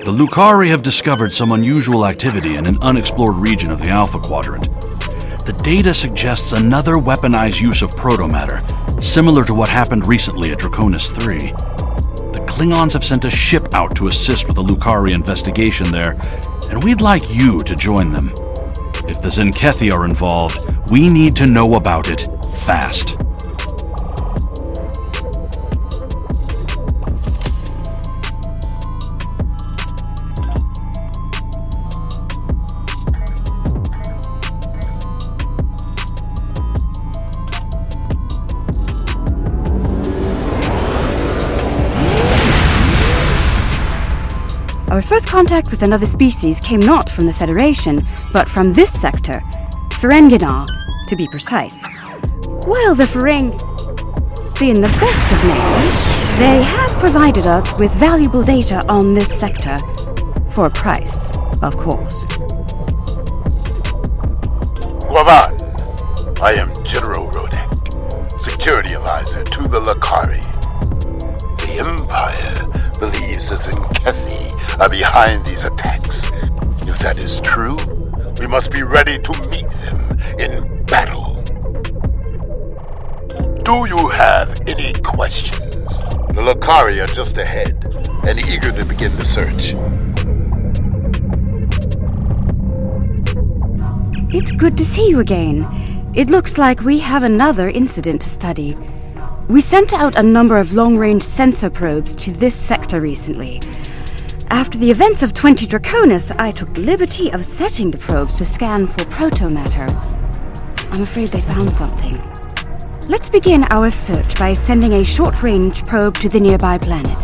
The Lucari have discovered some unusual activity in an unexplored region of the Alpha Quadrant. The data suggests another weaponized use of protomatter, similar to what happened recently at Draconis 3. The Klingons have sent a ship out to assist with the Lucari investigation there, and we'd like you to join them. If the Zenkethi are involved, we need to know about it fast. Our first contact with another species came not from the Federation, but from this sector, Ferenginar, to be precise. While the Ferengs being the best of names, they have provided us with valuable data on this sector, for a price, of course. Guavan, I am General Rodek, Security Advisor to the Lucari. The Empire believes that Zenkethi are behind these attacks. If that is true, we must be ready to meet them in battle. Do you have any questions? The Lucari are just ahead and eager to begin the search. It's good to see you again. It looks like we have another incident to study. We sent out a number of long-range sensor probes to this sector recently. After the events of 20 Draconis, I took the liberty of setting the probes to scan for protomatter. I'm afraid they found something. Let's begin our search by sending a short-range probe to the nearby planet.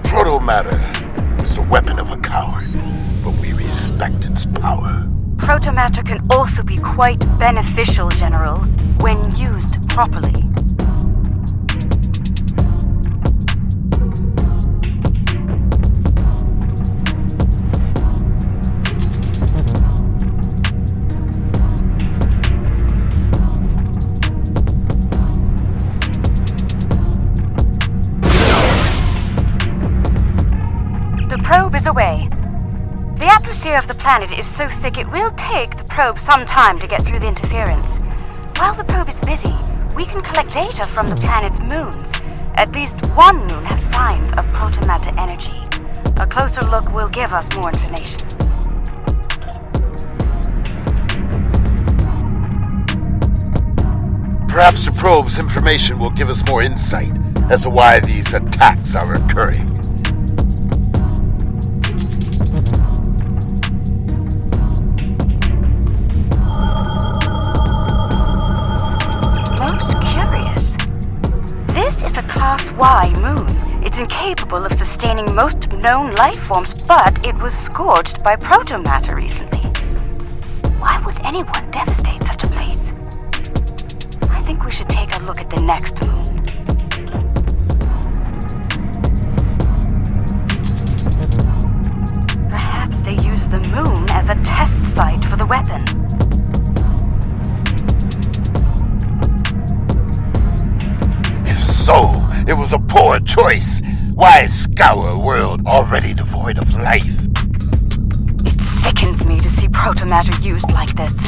Protomatter is the weapon of a coward, but we respect its power. Protomatter can also be quite beneficial, General, when used properly. The probe is away. The atmosphere of the planet is so thick it will take the probe some time to get through the interference. While the probe is busy, we can collect data from the planet's moons. At least one moon has signs of protomatter energy. A closer look will give us more information. Perhaps the probe's information will give us more insight as to why these attacks are occurring. Class Y moon. It's incapable of sustaining most known life forms, but it was scorched by protomatter recently. Why would anyone devastate such a place? I think we should take a look at the next moon. Perhaps they use the moon as a test site for the weapon. So, it was a poor choice. Why scour a world already devoid of life? It sickens me to see protomatter used like this.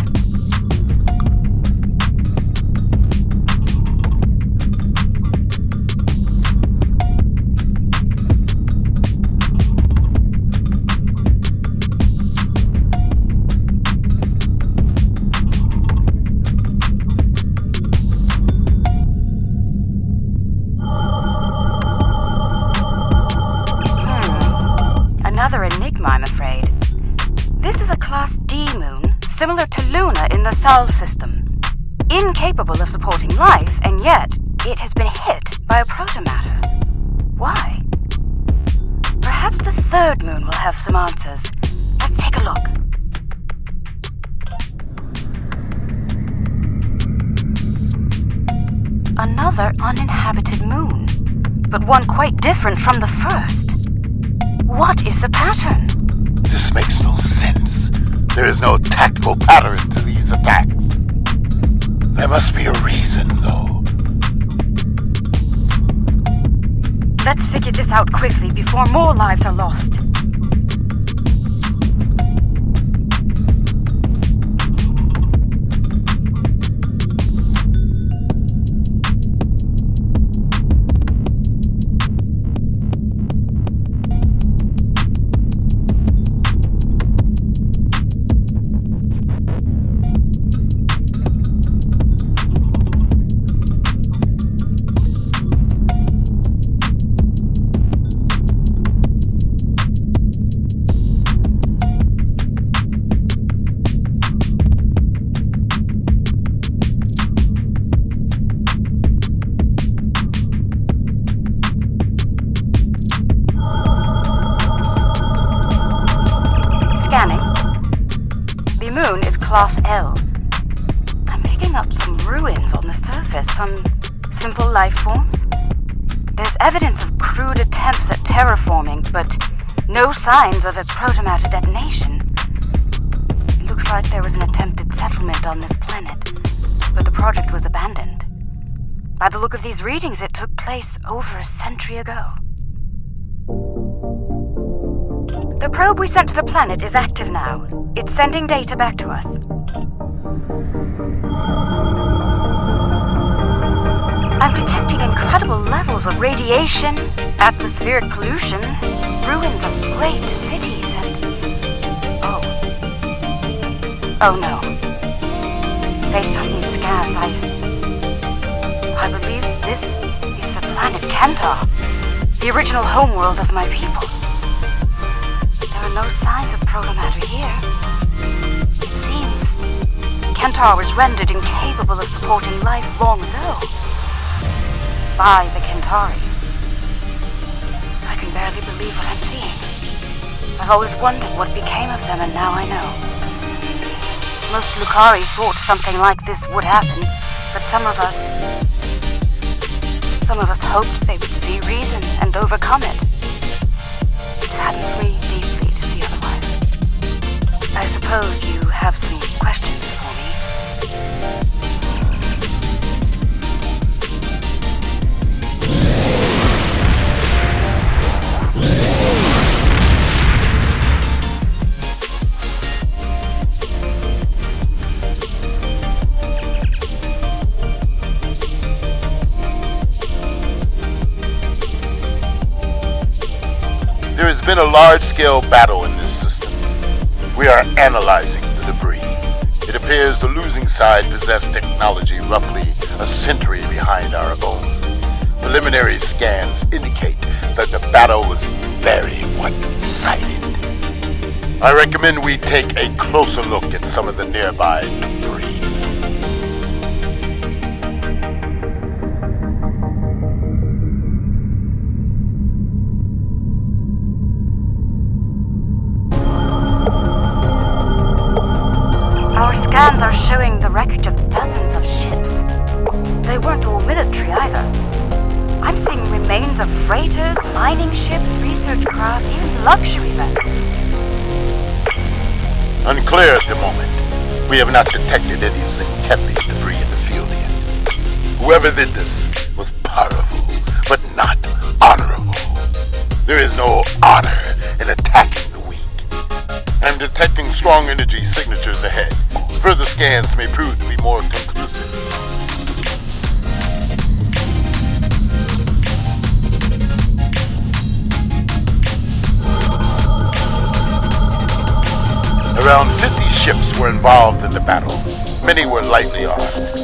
Another enigma, I'm afraid. This is a Class D moon, similar to Luna in the Sol system. Incapable of supporting life, and yet it has been hit by a protomatter. Why? Perhaps the third moon will have some answers. Let's take a look. Another uninhabited moon, but one quite different from the first. What is the pattern? This makes no sense. There is no tactical pattern to these attacks. There must be a reason, though. Let's figure this out quickly before more lives are lost. Class L. I'm picking up some ruins on the surface, some simple life forms. There's evidence of crude attempts at terraforming, but no signs of a protomatter detonation. It looks like there was an attempted settlement on this planet, but the project was abandoned. By the look of these readings, it took place over a century ago. The probe we sent to the planet is active now. It's sending data back to us. I'm detecting incredible levels of radiation, atmospheric pollution, ruins of great cities, and... Oh no. Based on these scans, I believe this is the planet Kentar, the original homeworld of my people. There are no signs of protomatter here. It seems Kentar was rendered incapable of supporting life long ago by the Kentari. I can barely believe what I'm seeing. I've always wondered what became of them, and now I know. Most Lukari thought something like this would happen, but some of us hoped they would see reason and overcome it. It saddens me deeply to see otherwise. I suppose you have some questions for me. There has been a large-scale battle in this system. We are analyzing the debris. It appears the losing side possessed technology roughly a century behind our own. Preliminary scans indicate that the battle was very one-sided. I recommend we take a closer look at some of the nearby debris. Scans are showing the wreckage of dozens of ships. They weren't all military either. I'm seeing remains of freighters, mining ships, research craft, even luxury vessels. Unclear at the moment. We have not detected any synthetic debris in the field yet. Whoever did this was powerful, but not honorable. There is no honor in attacking the weak. I'm detecting strong energy signatures ahead. Further scans may prove to be more conclusive. Around 50 ships were involved in the battle. Many were lightly armed,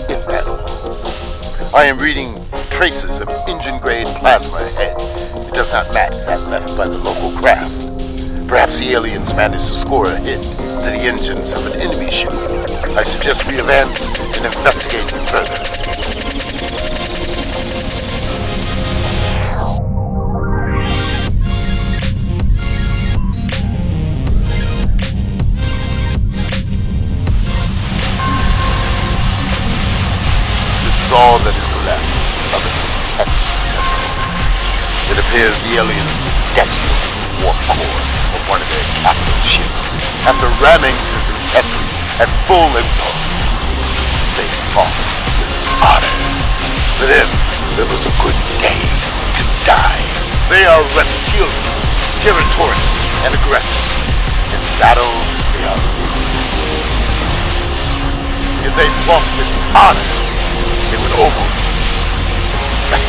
if at all. I am reading traces of engine-grade plasma ahead. It does not match that left by the local craft. Perhaps the aliens managed to score a hit to the engines of an enemy ship. I suggest we advance and investigate further. This is all that is left of a synthetic vessel. It appears the aliens detonated the warp core of one of their capital ships after ramming the synthetic at full impulse. They fought. honor. For them, it was a good day to die. They are reptilian, territorial, and aggressive. In battle, they are ruthless. If they fought with honor, they would almost suspect.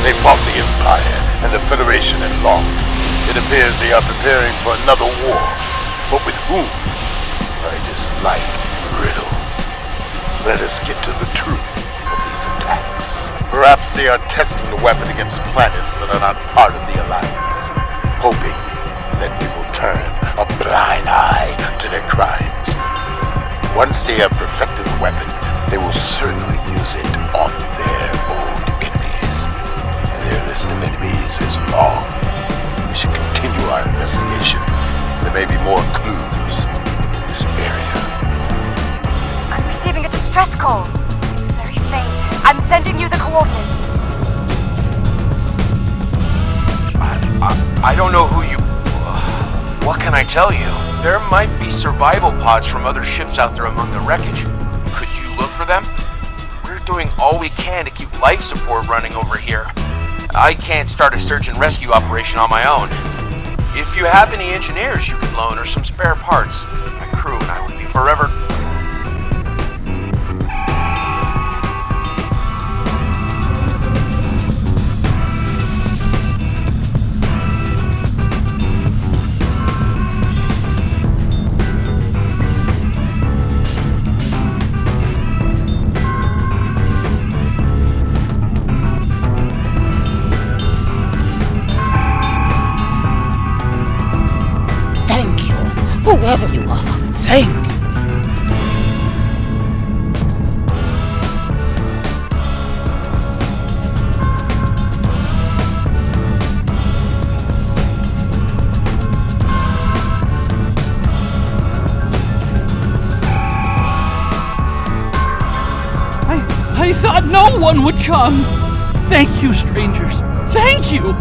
They fought the Empire and the Federation and lost. It appears they are preparing for another war. But with whom? I dislike riddles. Let us get to the truth of these attacks. Perhaps they are testing the weapon against planets that are not part of the Alliance, hoping that we will turn a blind eye to their crimes. Once they have perfected the weapon, they will certainly use it on their old enemies. And their list of enemies is long. We should continue our investigation. There may be more clues in this area. I'm receiving a distress call. It's very faint. I'm sending you the coordinates. I don't know who you... What can I tell you? There might be survival pods from other ships out there among the wreckage. Could you look for them? We're doing all we can to keep life support running over here. I can't start a search and rescue operation on my own. If you have any engineers you could loan or some spare parts, my crew and I would be forever... Whoever you are, thank you. I thought no one would come. Thank you, strangers. Thank you.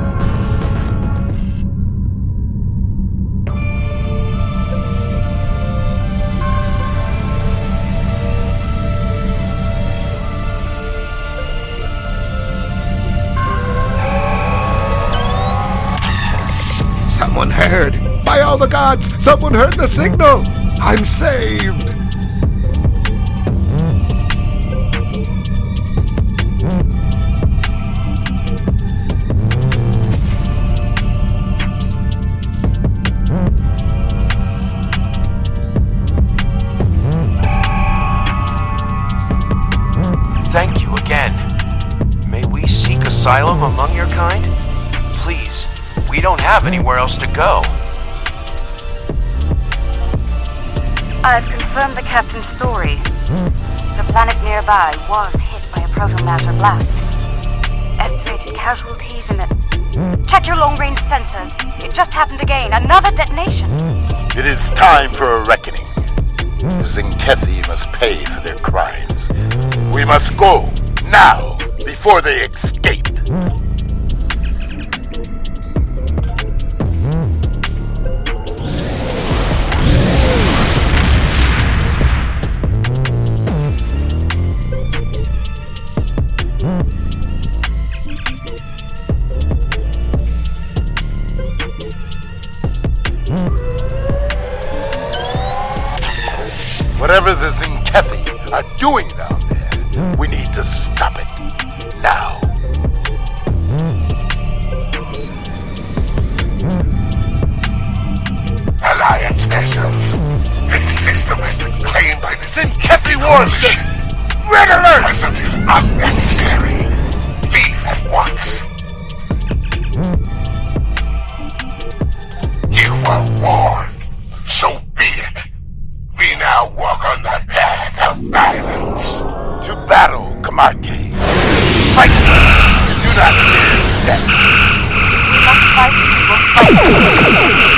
Someone heard! By all the gods, someone heard the signal! I'm saved! Thank you again. May we seek asylum among your kind? Please, we don't have anywhere else to go. I've confirmed the captain's story. The planet nearby was hit by a proto-matter blast. Estimated casualties in the... Check your long-range sensors. It just happened again. Another detonation. It is time for a reckoning. The Zinkethi must pay for their crimes. We must go, now, before they escape. Whatever the Zinkethi are doing down there, we need to stop it. Now. Alliance vessels. This system has been claimed by the Zinkethi warship. Red alert! Presence is unnecessary. Leave at once. You were warned. So be it. We now walk on the path of violence. To battle, Kamarke. Fight! Do not fear death. We must fight. We will fight.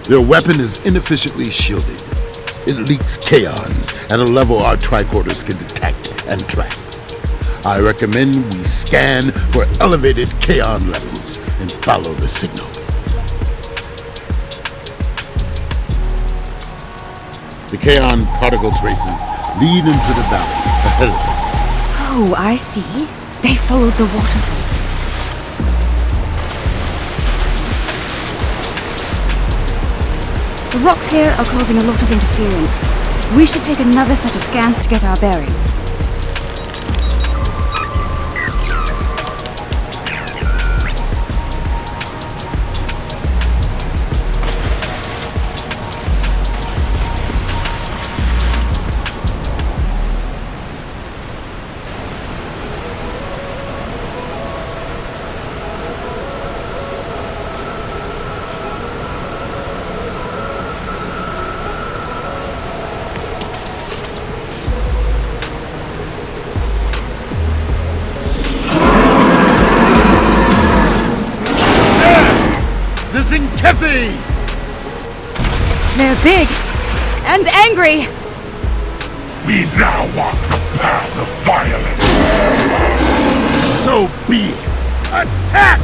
Their weapon is inefficiently shielded. It leaks kaons at a level our tricorders can detect and track. I recommend we scan for elevated kaon levels and follow the signal. The kaon particle traces lead into the valley ahead of us. Oh, I see. They followed the waterfall. The rocks here are causing a lot of interference. We should take another set of scans to get our bearings. Liss'intelLightWarbird! They're big and angry. We now walk the path of violence. So be it. Attack!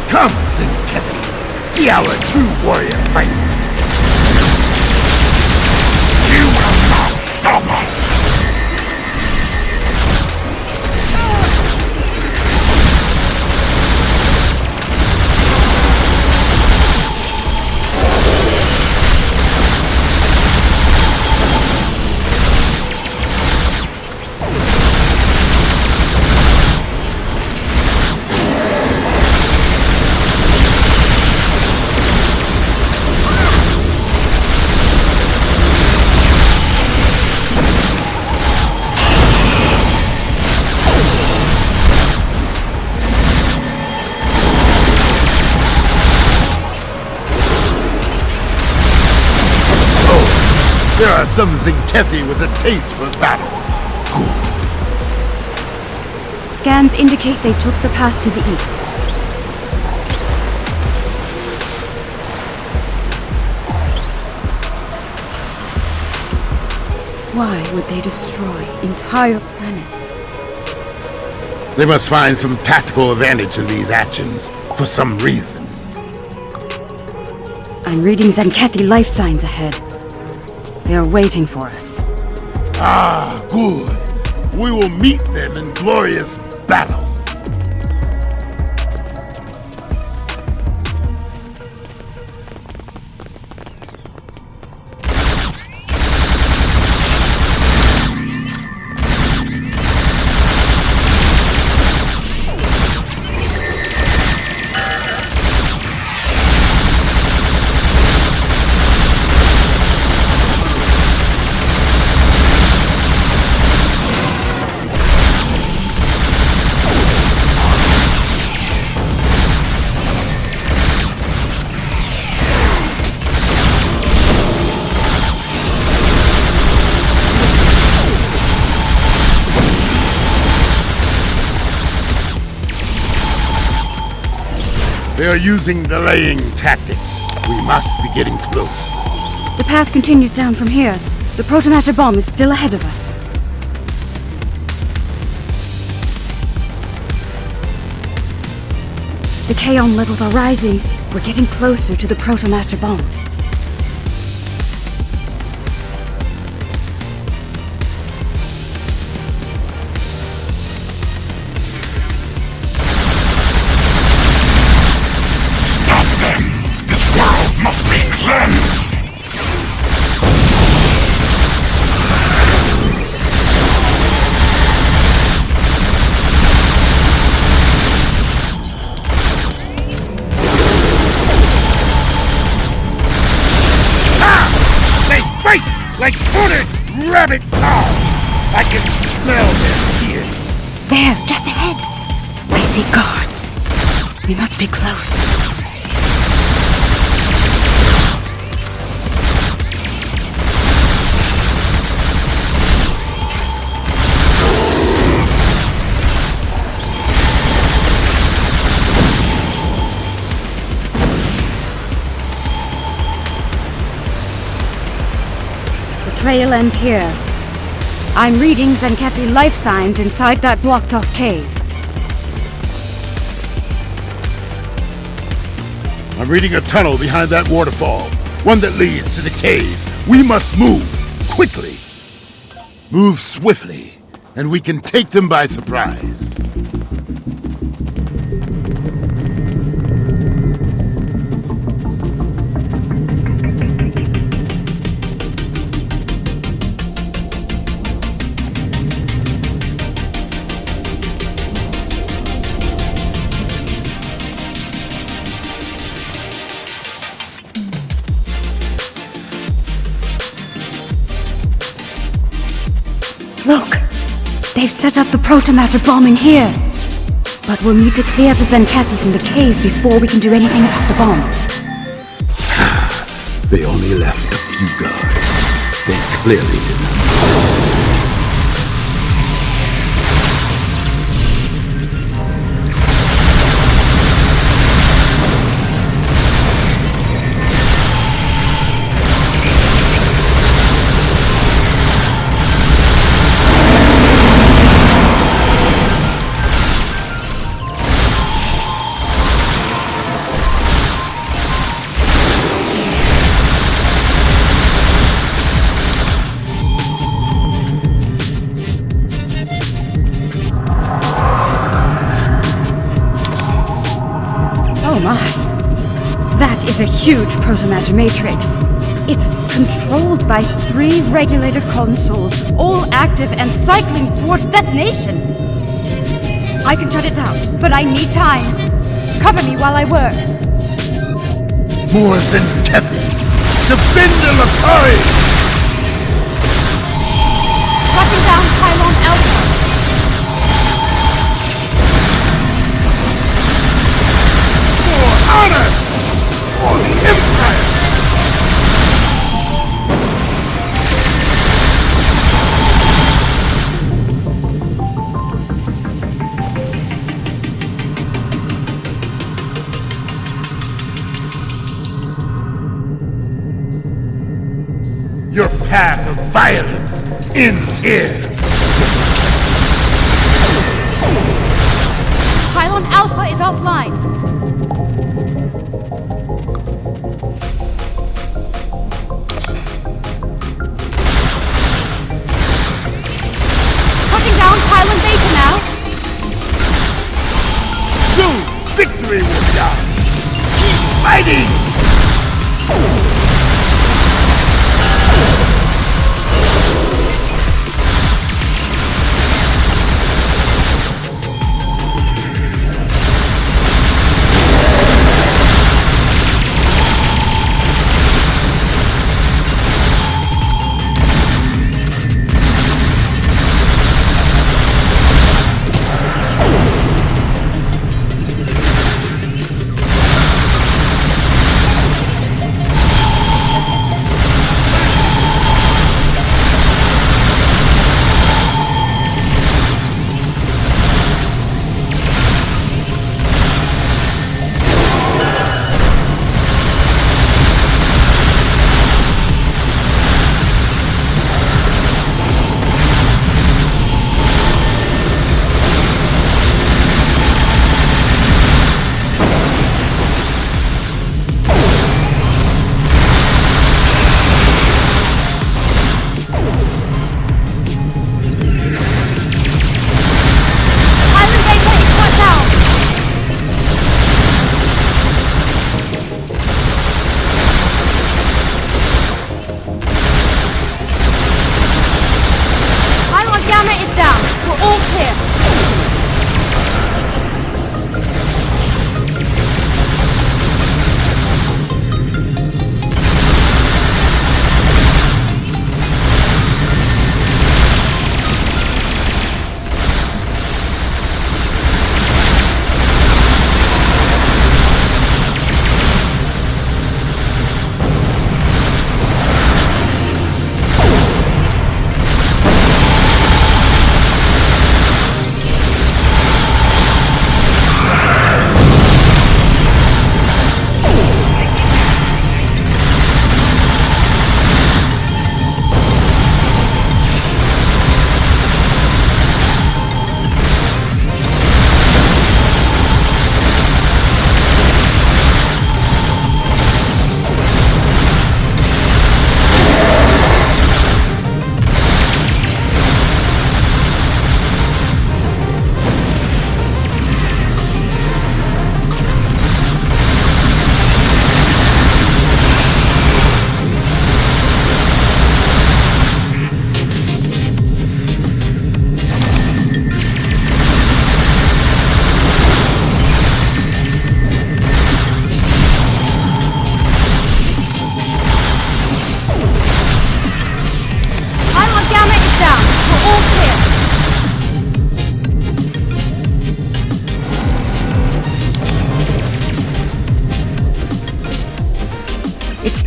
Come, lissIntelLightWarbird. See how a true warrior fights. You will not stop us! There are some lissIntelLightWarbird with a taste for battle. Good. Scans indicate they took the path to the east. Why would they destroy entire planets? They must find some tactical advantage in these actions, for some reason. I'm reading Xankethi life signs ahead. They are waiting for us. Ah, good. We will meet them in glorious battle. They are using delaying tactics. We must be getting close. The path continues down from here. The protomatter bomb is still ahead of us. The kaon levels are rising. We're getting closer to the protomatter bomb. Must be cleansed! They fight like footed rabbit cows. I can smell them here. There, just ahead. I see guards. We must be close. trail ends here. I'm reading Zenkethy life signs inside that blocked-off cave. I'm reading a tunnel behind that waterfall. One that leads to the cave. We must move quickly. Move swiftly, and we can take them by surprise. Look! They've set up the protomatter bomb in here. But we'll need to clear the Zenkethy from the cave before we can do anything about the bomb. They only left a few guards. They clearly did not trust this place. Oh my. That is a huge protomatter matrix. It's controlled by 3 regulator consoles, all active and cycling towards detonation. I can shut it down, but I need time. Cover me while I work. More Zenkethy! Defend the Lakari! Shutting down Pylon Alpha. For honor! For the Empire! Your path of violence ends here. Pylon Alpha is offline. Shutting down Pylon Beta now. Soon, victory will be ours. Keep fighting!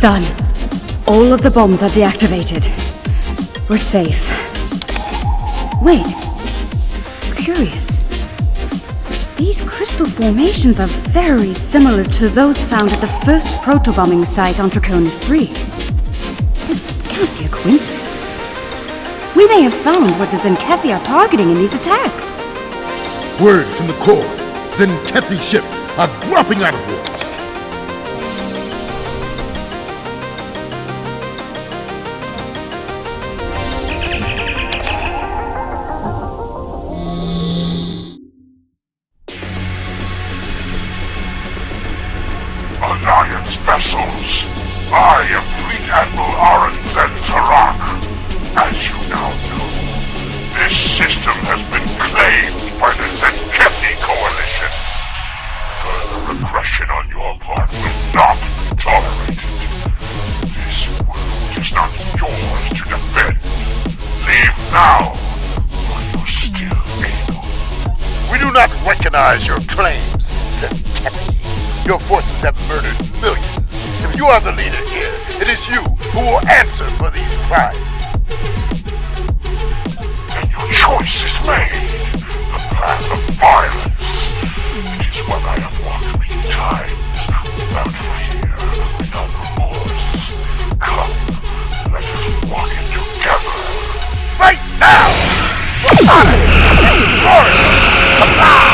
done. All of the bombs are deactivated. We're safe. Wait. Curious. These crystal formations are very similar to those found at the first protobombing site on Draconis 3. This can't be a coincidence. We may have found what the Zenkethi are targeting in these attacks. Word from the core. Zenkethi ships are dropping out of war. Alliance vessels. I am Fleet Admiral Arenzen Tarak. As you now know, this system has been claimed by the Zenkethi Coalition. Further aggression on your part will not be tolerated. This world is not yours to defend. Leave now, while you're still able. We do not recognize your claims, Zenkethi. Your forces have murdered millions. If you are the leader here, it is you who will answer for these crimes. Then your choice is made. The path of violence. It is what I have walked many times. Without fear, without remorse. Come, let us walk it together. Fight now! For honor and glory! Come on!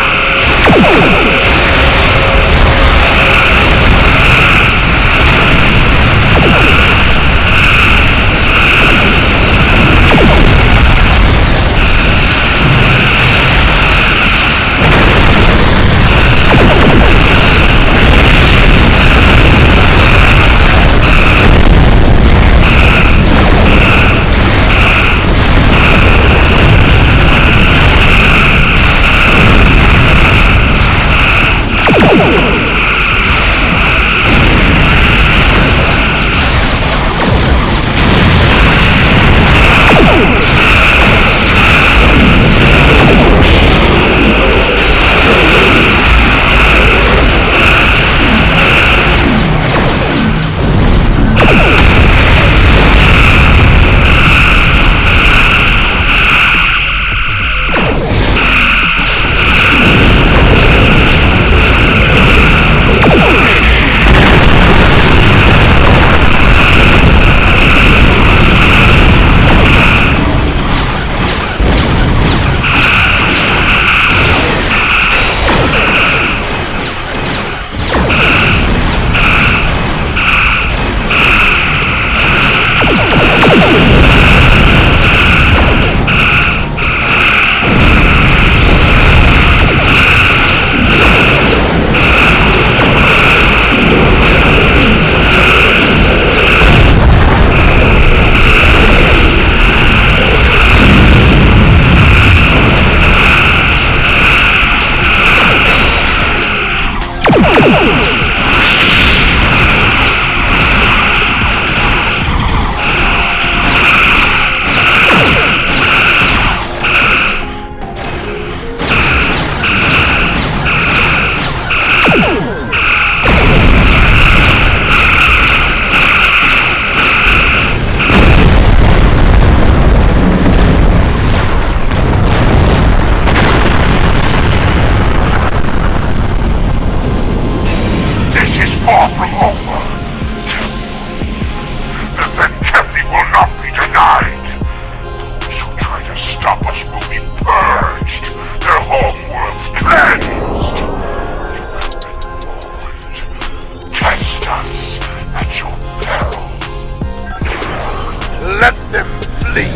Let them flee.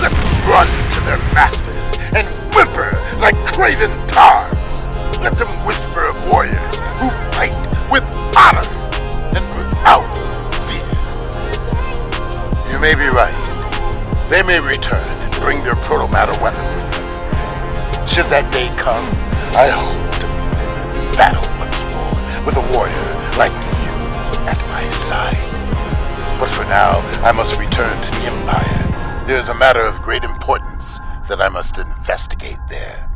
Let them run to their masters and whimper like craven tars. Let them whisper of warriors who fight with honor and without fear. You may be right. They may return and bring their proto-matter weapon with them. Should that day come, I hope to meet them in battle once more with a warrior like you at my side. But for now, I must return to the Empire. There is a matter of great importance that I must investigate there.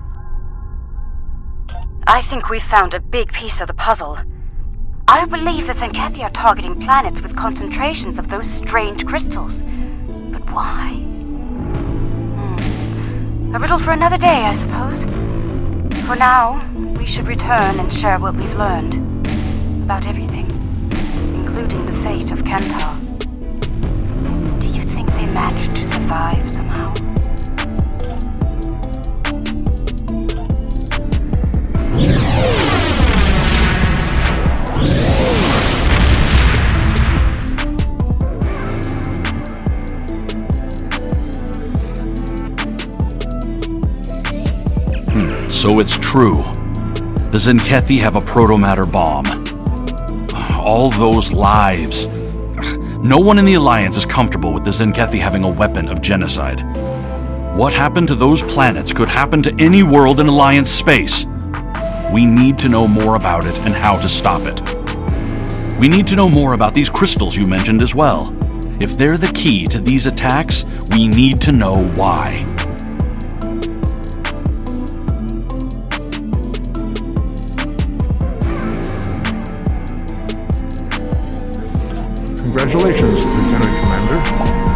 I think we've found a big piece of the puzzle. I believe the Zenkethi are targeting planets with concentrations of those strange crystals. But why? A riddle for another day, I suppose. For now, we should return and share what we've learned. About everything, including the fate of Kentar. Do you think they managed to survive somehow? So it's true. The Zenkethi have a protomatter bomb. All those lives. No one in the Alliance is comfortable with the Zenkethi having a weapon of genocide. What happened to those planets could happen to any world in Alliance space. We need to know more about it and how to stop it. We need to know more about these crystals you mentioned as well. If they're the key to these attacks, we need to know why. Congratulations, Lieutenant Commander.